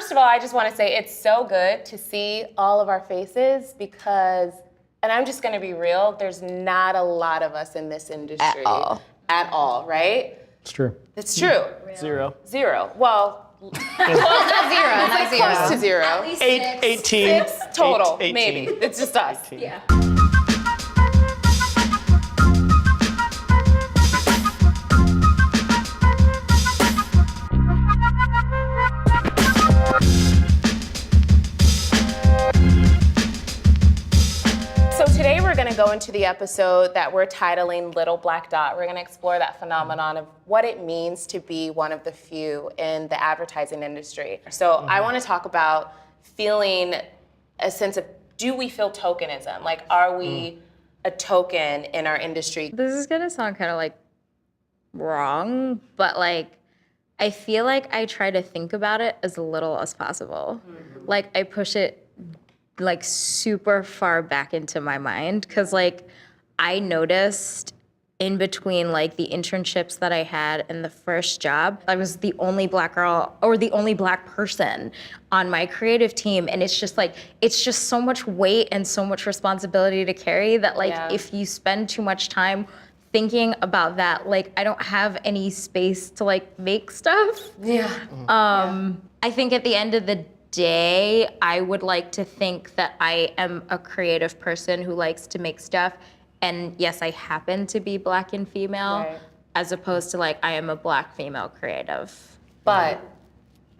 first of all, I just want to say it's so good to see all of our faces because, and I'm just going to be real, there's not a lot of us in this industry. At all, right? It's true. It's true. Zero. Well, not zero. close to zero. At least 18. 6 total, 18. maybe. It's just us. 18. Yeah. So today we're going to go into the episode that we're titling Little Black Dot. We're going to explore that phenomenon of what it means to be one of the few in the advertising industry. So I want to talk about feeling a sense of, do we feel tokenism? Like, are we a token in our industry? This is gonna sound kind of like wrong, but like, I feel like I try to think about it as little as possible. Like, I push it like super far back into my mind, because like I noticed in between like the internships that I had and the first job, I was the only Black girl or the only Black person on my creative team, and it's just like, it's just so much weight and so much responsibility to carry that like if you spend too much time thinking about that, like I don't have any space to like make stuff. I think at the end of the day, I would like to think that I am a creative person who likes to make stuff. And yes, I happen to be Black and female, as opposed to like, I am a Black female creative. But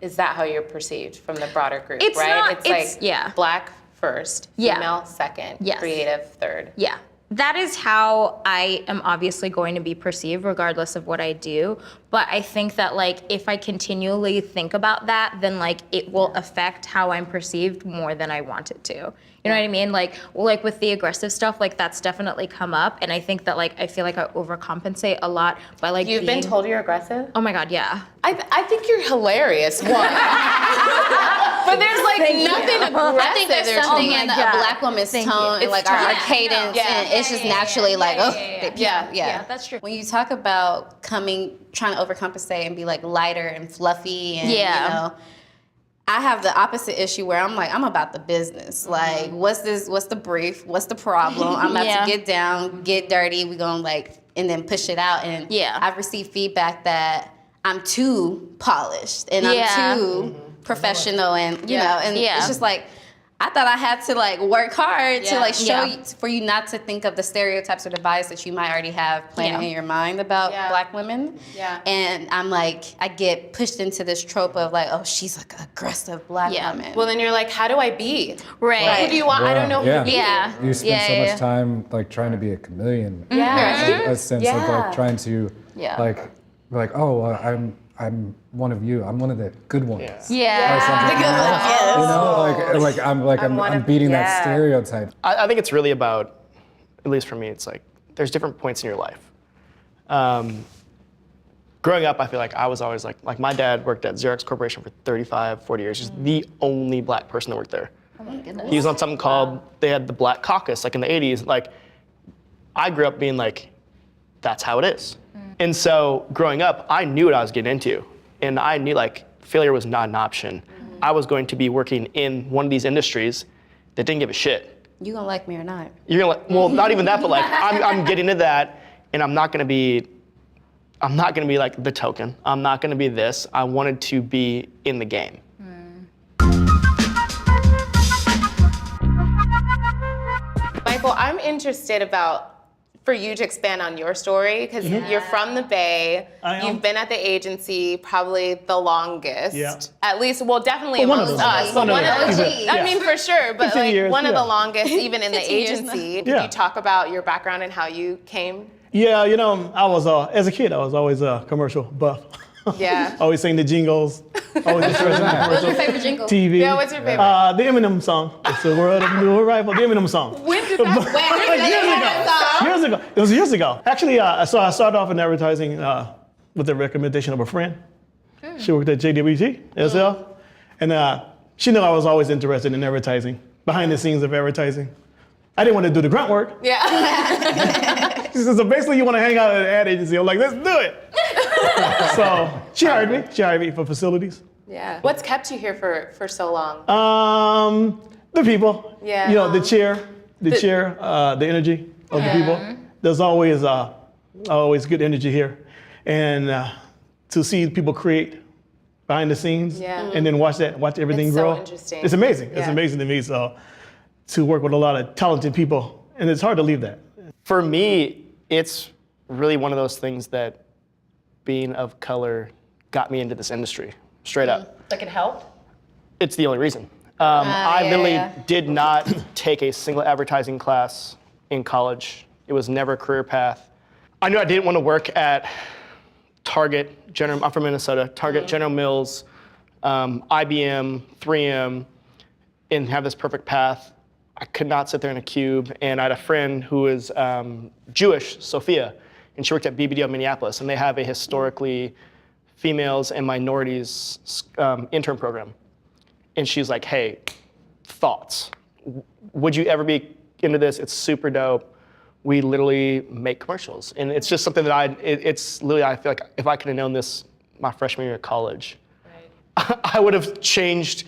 is that how you're perceived from the broader group, It's right? not- it's like yeah. Black first, Yeah. female second, Yes. creative third. Yeah. That is how I am obviously going to be perceived regardless of what I do. But I think that like, if I continually think about that, then like it will affect how I'm perceived more than I want it to. You know what I mean? Like with the aggressive stuff, like that's definitely come up. And I think that like, I feel like I overcompensate a lot by like You've been told you're aggressive? Oh my God, yeah. I think you're hilarious, one. But there's like nothing aggressive. I think there's something in a Black woman's Thank tone you. and like our cadence, and it's just naturally like, Yeah, that's true. When you talk about trying to overcompensate and be like lighter and fluffy, and you know, I have the opposite issue where I'm like, I'm about the business. Like, what's the brief? What's the problem? I'm about to get down, get dirty. We gonna like, and then push it out. And I've received feedback that I'm too polished and I'm too professional, and you know, and it's just like, I thought I had to like work hard to like show you, for you not to think of the stereotypes or the bias that you might already have planted in your mind about Black women. And I'm like, I get pushed into this trope of like, oh, she's like an aggressive Black woman. Well, then you're like, how do I be? Right. Who do you want? I don't know who to be. You spend so much time like trying to be a chameleon. A sense of like trying to like, oh, I'm one of you. I'm one of the good ones. The good ones. You know, I'm beating that stereotype. I think it's really about, at least for me, it's like there's different points in your life. Growing up, I feel like I was always like my dad worked at Xerox Corporation for 35, 40 years. He's the only Black person that worked there. Oh my goodness. He was on something called, they had the Black Caucus, like in the 80s. Like, I grew up being like, that's how it is. And so growing up, I knew what I was getting into. And I knew like failure was not an option. I was going to be working in one of these industries that didn't give a shit. You gonna like me or not? You're gonna like, well, not even that, but like I'm getting into that, and I'm not gonna be like the token. I'm not gonna be this. I wanted to be in the game. Michael, I'm interested for you to expand on your story, because you're from the Bay. You've been at the agency probably the longest. At least, well, definitely amongst us. But I mean, for sure, but like years, one of the longest even in the agency. Did you talk about your background and how you came? Yeah, you know, I was, as a kid, I was always a commercial buff. Always sing the jingles. Always interested in commercials. What's your favorite jingle? TV. Yeah, what's your favorite? The Eminem song. It's the world of new arrival. The Eminem song. When did that Years ago. It was years ago. Actually, so I started off in advertising with the recommendation of a friend. She worked at JWT, SL. And she knew I was always interested in advertising, behind the scenes of advertising. I didn't want to do the grunt work. So basically, you want to hang out at an ad agency. I'm like, let's do it. So she hired me. She hired me for facilities. Yeah. What's kept you here for so long? The people. Yeah. You know, the energy of the people. There's always good energy here, and to see people create behind the scenes, and then watch everything it's grow. So interesting. It's amazing. Yeah. It's amazing to me. So to work with a lot of talented people, and it's hard to leave that. For me, it's really one of those things that being of color got me into this industry, straight up. Like it helped? It's the only reason. I literally did not take a single advertising class in college. It was never a career path. I knew I didn't want to work at Target, I'm from Minnesota, Target, General Mills, IBM, 3M, and have this perfect path. I could not sit there in a cube, and I had a friend who was Jewish, Sophia, and she worked at BBDO Minneapolis, and they have a historically females and minorities intern program. And she's like, hey, thoughts. Would you ever be into this? It's super dope. We literally make commercials. And it's just something that I feel like if I could have known this my freshman year of college, I would have changed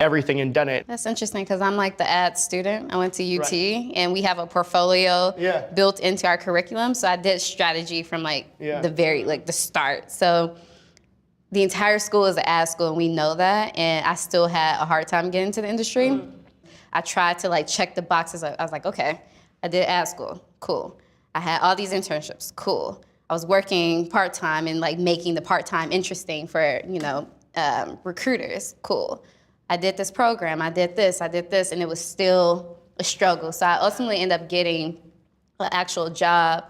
everything and done it. That's interesting because I'm like the ad student. I went to UT and we have a portfolio built into our curriculum. So I did strategy from the start. So the entire school is an ad school and we know that. And I still had a hard time getting into the industry. I tried to check the boxes. I was like, okay, I did ad school, cool. I had all these internships, cool. I was working part-time and making the part-time interesting for, recruiters, cool. I did this program, I did this, and it was still a struggle. So I ultimately ended up getting an actual job.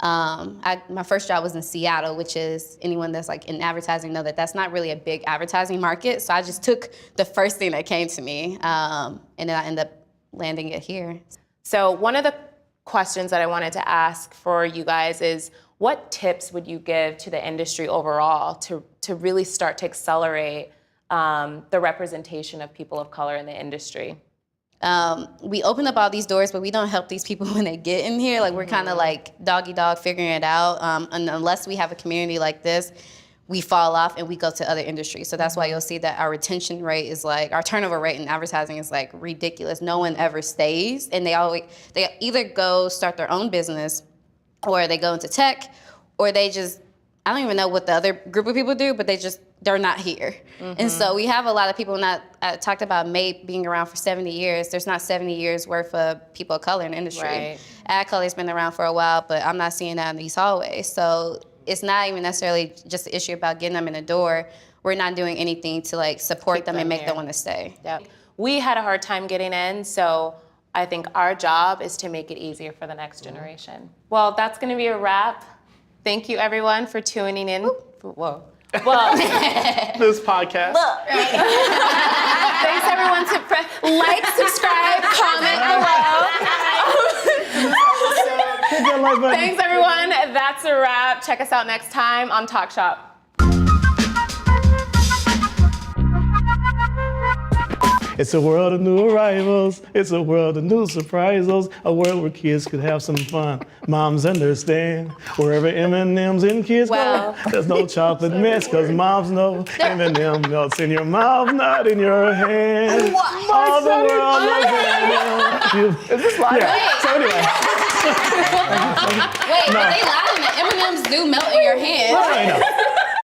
My first job was in Seattle, which is, anyone that's in advertising know that that's not really a big advertising market. So I just took the first thing that came to me, and then I ended up landing it here. So one of the questions that I wanted to ask for you guys is, what tips would you give to the industry overall to really start to accelerate the representation of people of color in the industry? We open up all these doors, but we don't help these people when they get in here. We're kind of dog figuring it out. And unless we have a community like this, we fall off and we go to other industries. So that's why you'll see that our retention rate is our turnover rate in advertising is ridiculous. No one ever stays, and they either go start their own business, or they go into tech, or they just, I don't even know what the other group of people do, but they're not here. And so we have a lot of people, I talked about MAPE being around for 70 years. There's not 70 years worth of people of color in the industry. Right. Ad color's been around for a while, but I'm not seeing that in these hallways. So it's not even necessarily just the issue about getting them in the door. We're not doing anything to support them and make them want to stay. Yep. We had a hard time getting in, so I think our job is to make it easier for the next generation. Well, that's going to be a wrap. Thank you, everyone, for tuning in. Whoa. Well, this podcast. Thanks, everyone, to like, subscribe, comment below. Hit that like button. Thanks, everyone. That's a wrap. Check us out next time on Talk Shop. It's a world of new arrivals. It's a world of new surprises. A world where kids could have some fun. Moms understand. Wherever M&M's and kids go, there's no chocolate mix, because moms know M&M melts in your mouth, not in your hand. All the world loves M&M. Is this live? Yeah. So anyway. Wait, but they lied in it. M&M's do melt in your hand. I know.